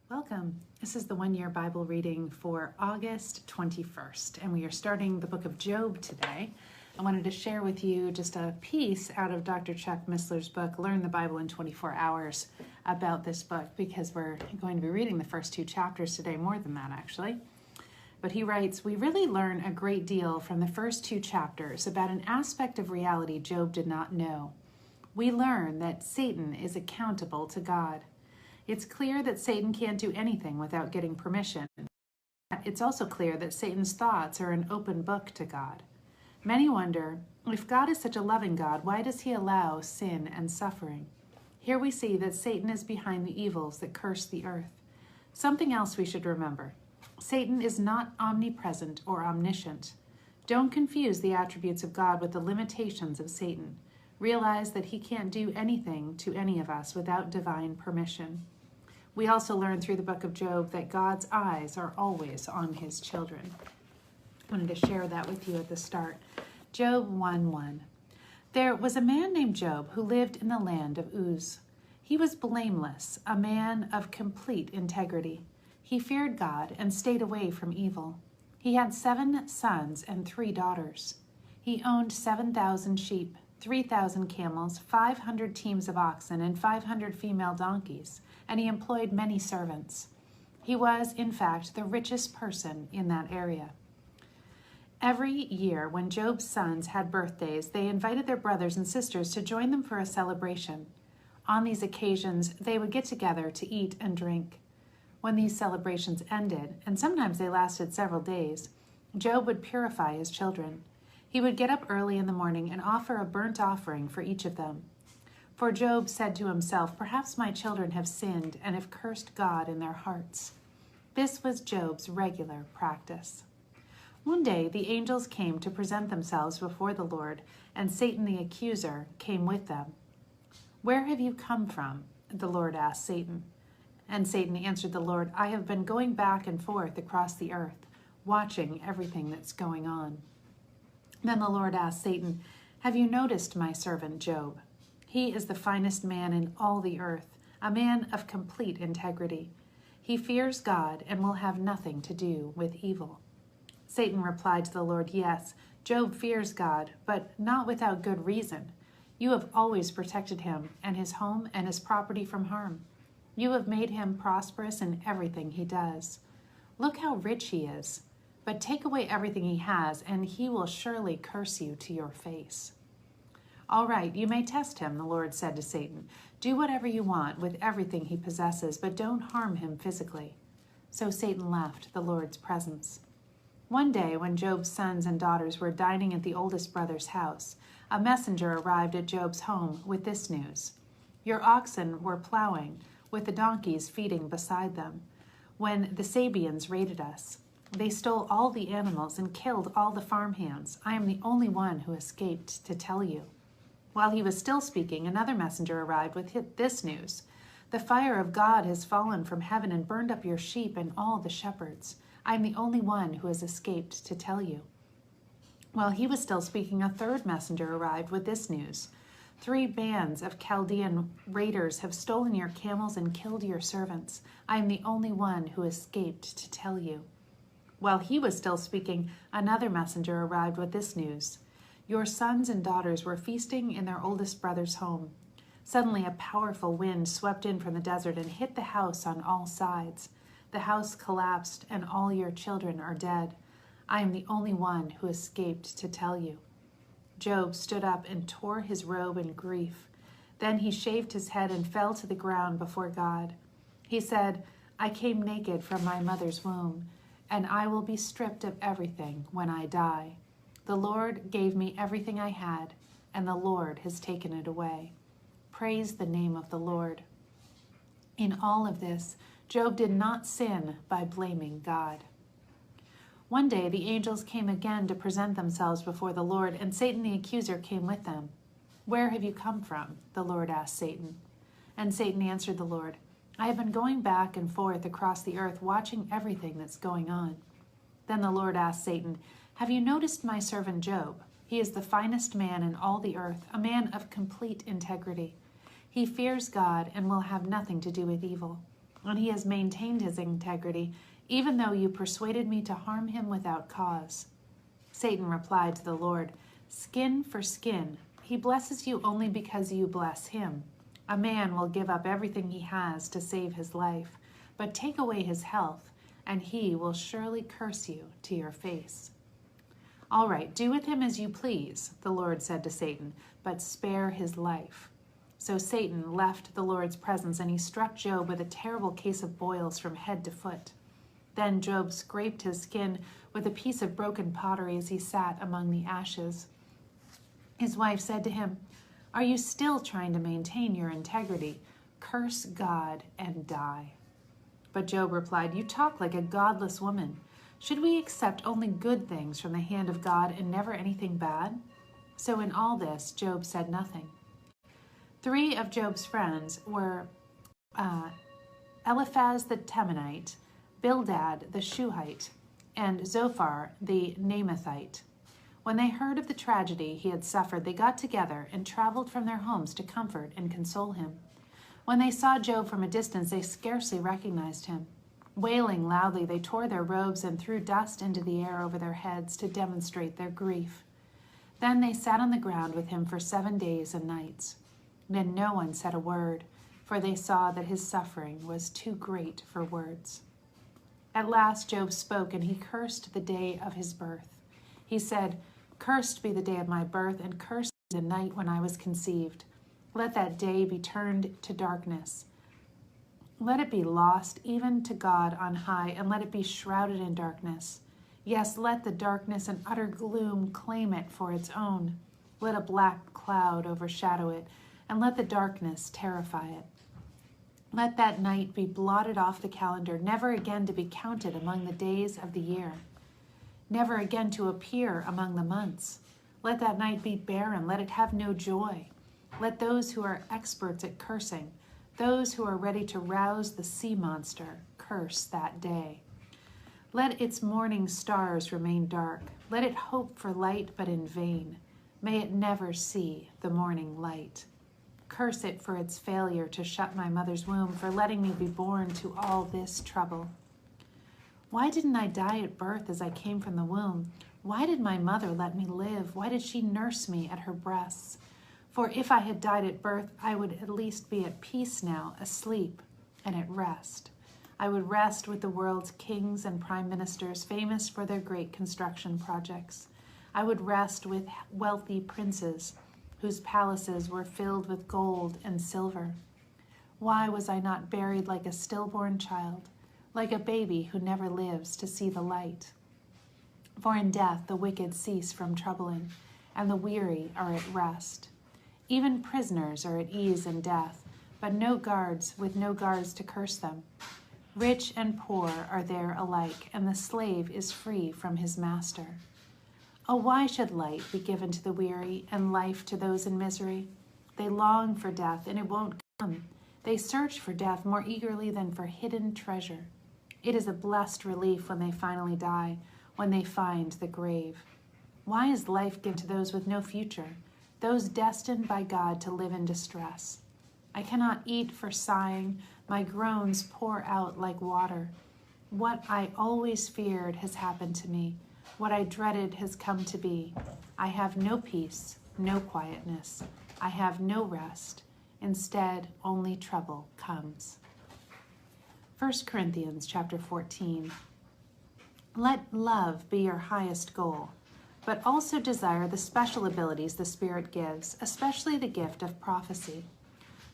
Welcome. This is the one-year Bible reading for August 21st, and we are starting the book of Job today. I wanted to share with you just a piece out of Dr. Chuck Missler's book, Learn the Bible in 24 Hours, about this book, because we're going to be reading the first two chapters today, more than that actually. But he writes, we really learn a great deal from the first two chapters about an aspect of reality Job did not know. We learn that Satan is accountable to God. It's clear that Satan can't do anything without getting permission. It's also clear that Satan's thoughts are an open book to God. Many wonder, if God is such a loving God, why does he allow sin and suffering? Here we see that Satan is behind the evils that curse the earth. Something else we should remember. Satan is not omnipresent or omniscient. Don't confuse the attributes of God with the limitations of Satan. Realize that he can't do anything to any of us without divine permission. We also learn through the book of Job that God's eyes are always on his children. I wanted to share that with you at the start. Job 1:1. There was a man named Job who lived in the land of Uz. He was blameless, a man of complete integrity. He feared God and stayed away from evil. He had 7 sons and 3 daughters. He owned 7,000 sheep, 3,000 camels, 500 teams of oxen, and 500 female donkeys, and he employed many servants. He was, in fact, the richest person in that area. Every year, when Job's sons had birthdays, they invited their brothers and sisters to join them for a celebration. On these occasions, they would get together to eat and drink. When these celebrations ended, and sometimes they lasted several days, Job would purify his children. He would get up early in the morning and offer a burnt offering for each of them. For Job said to himself, perhaps my children have sinned and have cursed God in their hearts. This was Job's regular practice. One day the angels came to present themselves before the Lord, and Satan the accuser came with them. Where have you come from? The Lord asked Satan. And Satan answered the Lord, I have been going back and forth across the earth, watching everything that's going on. Then the Lord asked Satan, have you noticed my servant Job? He is the finest man in all the earth, a man of complete integrity. He fears God and will have nothing to do with evil. Satan replied to the Lord, yes, Job fears God, but not without good reason. You have always protected him and his home and his property from harm. You have made him prosperous in everything he does. Look how rich he is. But take away everything he has, and he will surely curse you to your face. All right, you may test him, the Lord said to Satan. Do whatever you want with everything he possesses, but don't harm him physically. So Satan left the Lord's presence. One day, when Job's sons and daughters were dining at the oldest brother's house, a messenger arrived at Job's home with this news. Your oxen were plowing, with the donkeys feeding beside them, when the Sabeans raided us. They stole all the animals and killed all the farmhands. I am the only one who escaped to tell you. While he was still speaking, another messenger arrived with this news. The fire of God has fallen from heaven and burned up your sheep and all the shepherds. I am the only one who has escaped to tell you. While he was still speaking, a third messenger arrived with this news. 3 bands of Chaldean raiders have stolen your camels and killed your servants. I am the only one who escaped to tell you. While he was still speaking, another messenger arrived with this news. Your sons and daughters were feasting in their oldest brother's home. Suddenly a powerful wind swept in from the desert and hit the house on all sides. The house collapsed and all your children are dead. I am the only one who escaped to tell you. Job stood up and tore his robe in grief. Then he shaved his head and fell to the ground before God. He said, I came naked from my mother's womb, and I will be stripped of everything when I die. The Lord gave me everything I had, and the Lord has taken it away. Praise the name of the Lord. In all of this, Job did not sin by blaming God. One day the angels came again to present themselves before the Lord, and Satan the accuser came with them. Where have you come from? The Lord asked Satan. And Satan answered the Lord, I have been going back and forth across the earth, watching everything that's going on. Then the Lord asked Satan, have you noticed my servant Job? He is the finest man in all the earth, a man of complete integrity. He fears God and will have nothing to do with evil. and he has maintained his integrity, even though you persuaded me to harm him without cause." Satan replied to the Lord, "Skin for skin. He blesses you only because you bless him. A man will give up everything he has to save his life, but take away his health, and he will surely curse you to your face." "All right, do with him as you please," the Lord said to Satan, "but spare his life." So Satan left the Lord's presence, and he struck Job with a terrible case of boils from head to foot. Then Job scraped his skin with a piece of broken pottery as he sat among the ashes. His wife said to him, "Are you still trying to maintain your integrity? Curse God and die." But Job replied, "You talk like a godless woman. Should we accept only good things from the hand of God and never anything bad?" So in all this, Job said nothing. 3 of Job's friends were Eliphaz the Temanite, Bildad the Shuhite, and Zophar the Naamathite. When they heard of the tragedy he had suffered, they got together and traveled from their homes to comfort and console him. When they saw Job from a distance, they scarcely recognized him. Wailing loudly, they tore their robes and threw dust into the air over their heads to demonstrate their grief. Then they sat on the ground with him for 7 days and nights. Then no one said a word, for they saw that his suffering was too great for words. At last Job spoke, and he cursed the day of his birth. He said, "Cursed be the day of my birth, and cursed be the night when I was conceived. Let that day be turned to darkness. Let it be lost even to God on high, and let it be shrouded in darkness. Yes, let the darkness and utter gloom claim it for its own. Let a black cloud overshadow it, and let the darkness terrify it. Let that night be blotted off the calendar, never again to be counted among the days of the year, never again to appear among the months. Let that night be barren, let it have no joy. Let those who are experts at cursing, those who are ready to rouse the sea monster, curse that day. Let its morning stars remain dark. Let it hope for light, but in vain. May it never see the morning light. Curse it for its failure to shut my mother's womb, for letting me be born to all this trouble. Why didn't I die at birth as I came from the womb? Why did my mother let me live? Why did she nurse me at her breasts? For if I had died at birth, I would at least be at peace now, asleep and at rest. I would rest with the world's kings and prime ministers, famous for their great construction projects. I would rest with wealthy princes, whose palaces were filled with gold and silver. Why was I not buried like a stillborn child, like a baby who never lives to see the light? For in death the wicked cease from troubling, and the weary are at rest. Even prisoners are at ease in death, but no guards to curse them. Rich and poor are there alike, and the slave is free from his master. Oh, why should light be given to the weary and life to those in misery? They long for death, and it won't come. They search for death more eagerly than for hidden treasure. It is a blessed relief when they finally die, when they find the grave. Why is life given to those with no future, those destined by God to live in distress? I cannot eat for sighing. My groans pour out like water. What I always feared has happened to me. What I dreaded has come to be. I have no peace, no quietness. I have no rest. Instead, only trouble comes. 1 Corinthians chapter 14. Let love be your highest goal, but also desire the special abilities the Spirit gives, especially the gift of prophecy.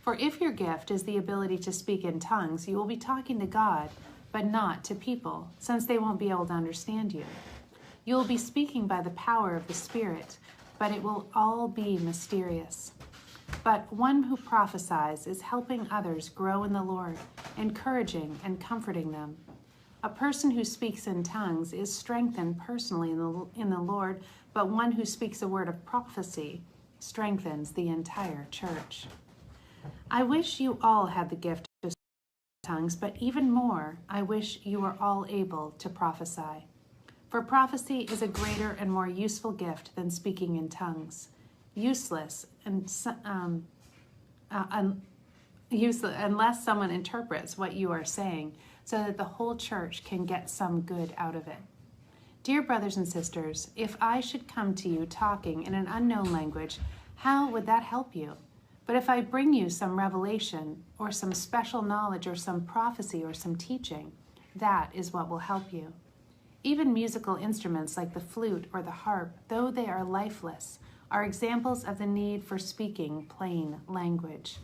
For if your gift is the ability to speak in tongues, you will be talking to God, but not to people, since they won't be able to understand you. You will be speaking by the power of the Spirit, but it will all be mysterious. But one who prophesies is helping others grow in the Lord, encouraging and comforting them. A person who speaks in tongues is strengthened personally in the Lord, but one who speaks a word of prophecy strengthens the entire church. I wish you all had the gift of tongues, but even more, I wish you were all able to prophesy. For prophecy is a greater and more useful gift than speaking in tongues. Useless and unless someone interprets what you are saying so that the whole church can get some good out of it. Dear brothers and sisters, if I should come to you talking in an unknown language, how would that help you? But if I bring you some revelation or some special knowledge or some prophecy or some teaching, that is what will help you. Even musical instruments like the flute or the harp, though they are lifeless, are examples of the need for speaking plain language.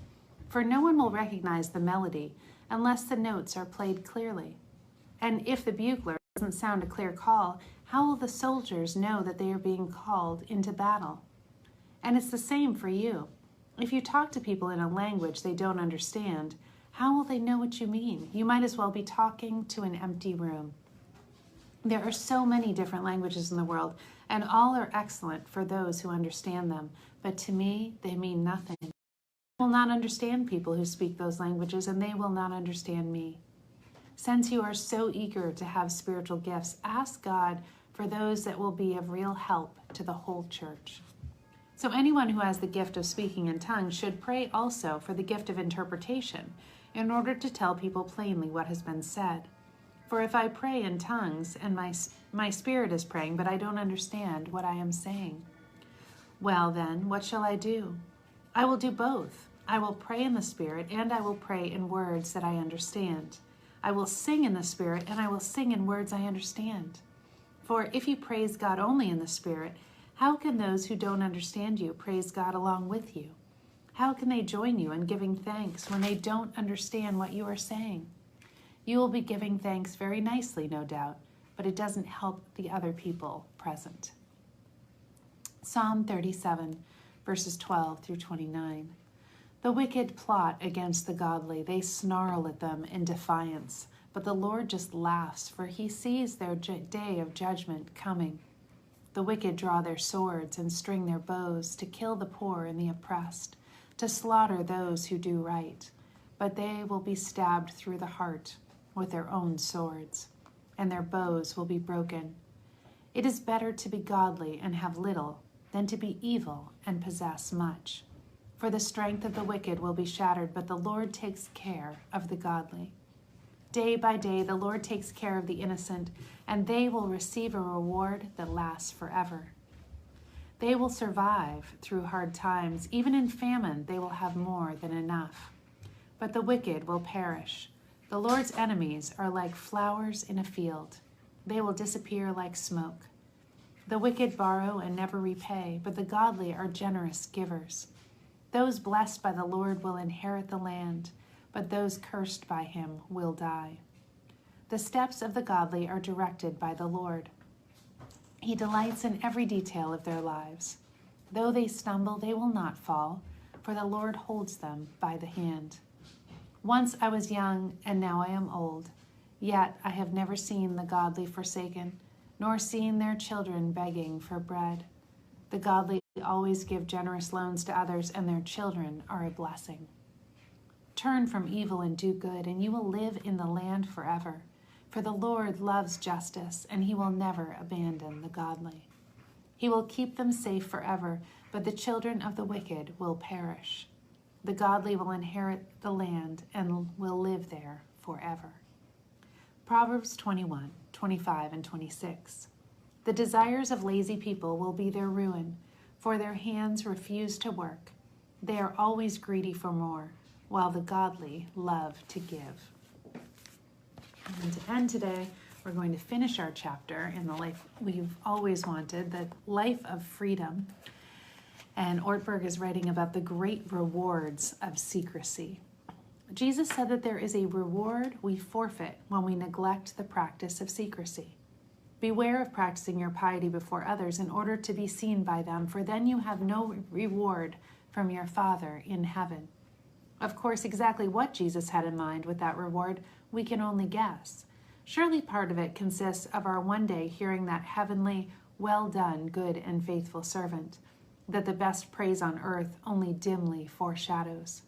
For no one will recognize the melody unless the notes are played clearly. And if the bugler doesn't sound a clear call, how will the soldiers know that they are being called into battle? And it's the same for you. If you talk to people in a language they don't understand, how will they know what you mean? You might as well be talking to an empty room. There are so many different languages in the world, and all are excellent for those who understand them. But to me, they mean nothing. I will not understand people who speak those languages, and they will not understand me. Since you are so eager to have spiritual gifts, ask God for those that will be of real help to the whole church. So anyone who has the gift of speaking in tongues should pray also for the gift of interpretation, in order to tell people plainly what has been said. For if I pray in tongues, and my spirit is praying, but I don't understand what I am saying, well then, what shall I do? I will do both. I will pray in the Spirit, and I will pray in words that I understand. I will sing in the Spirit, and I will sing in words I understand. For if you praise God only in the Spirit, how can those who don't understand you praise God along with you? How can they join you in giving thanks when they don't understand what you are saying? You will be giving thanks very nicely, no doubt, but it doesn't help the other people present. Psalm 37, verses 12 through 29. The wicked plot against the godly. They snarl at them in defiance, but the Lord just laughs, for he sees their day of judgment coming. The wicked draw their swords and string their bows to kill the poor and the oppressed, to slaughter those who do right, but they will be stabbed through the heart with their own swords, and their bows will be broken. It is better to be godly and have little than to be evil and possess much. For the strength of the wicked will be shattered, but the Lord takes care of the godly. Day by day the Lord takes care of the innocent, and they will receive a reward that lasts forever. They will survive through hard times. Even in famine they will have more than enough. But the wicked will perish. The Lord's enemies are like flowers in a field. They will disappear like smoke. The wicked borrow and never repay, but the godly are generous givers. Those blessed by the Lord will inherit the land, but those cursed by him will die. The steps of the godly are directed by the Lord. He delights in every detail of their lives. Though they stumble, they will not fall, for the Lord holds them by the hand. Once I was young, and now I am old, yet I have never seen the godly forsaken, nor seen their children begging for bread. The godly always give generous loans to others, and their children are a blessing. Turn from evil and do good, and you will live in the land forever. For the Lord loves justice, and he will never abandon the godly. He will keep them safe forever, but the children of the wicked will perish. The godly will inherit the land and will live there forever. Proverbs 21, 25, and 26. The desires of lazy people will be their ruin, for their hands refuse to work. They are always greedy for more, while the godly love to give. And to end today, we're going to finish our chapter in the life we've always wanted, the life of freedom. And Ortberg is writing about the great rewards of secrecy. Jesus said that there is a reward we forfeit when we neglect the practice of secrecy. Beware of practicing your piety before others in order to be seen by them, for then you have no reward from your Father in heaven. Of course, exactly what Jesus had in mind with that reward, we can only guess. Surely part of it consists of our one day hearing that heavenly, well done, good and faithful servant, that the best praise on earth only dimly foreshadows.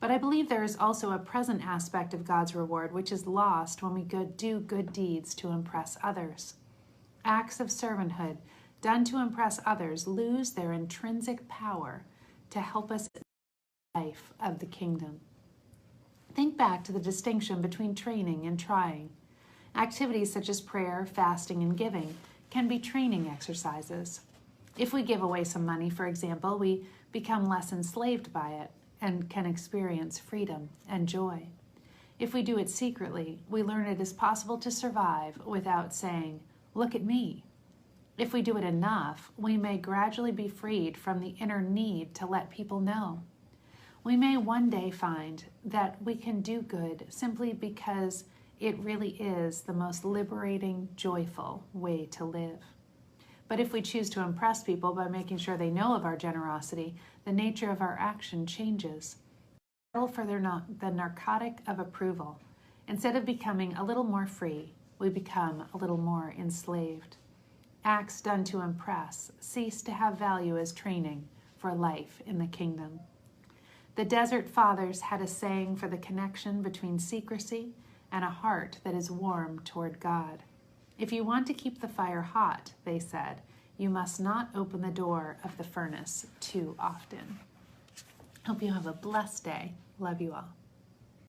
But I believe there is also a present aspect of God's reward which is lost when we do good deeds to impress others. Acts of servanthood done to impress others lose their intrinsic power to help us in the life of the kingdom. Think back to the distinction between training and trying. Activities such as prayer, fasting, and giving can be training exercises. If we give away some money, for example, we become less enslaved by it and can experience freedom and joy. If we do it secretly, we learn it is possible to survive without saying, "Look at me." If we do it enough, we may gradually be freed from the inner need to let people know. We may one day find that we can do good simply because it really is the most liberating, joyful way to live. But if we choose to impress people by making sure they know of our generosity, the nature of our action changes. For the narcotic of approval. Instead of becoming a little more free, we become a little more enslaved. Acts done to impress cease to have value as training for life in the kingdom. The desert fathers had a saying for the connection between secrecy and a heart that is warm toward God. If you want to keep the fire hot, they said, you must not open the door of the furnace too often. Hope you have a blessed day. Love you all.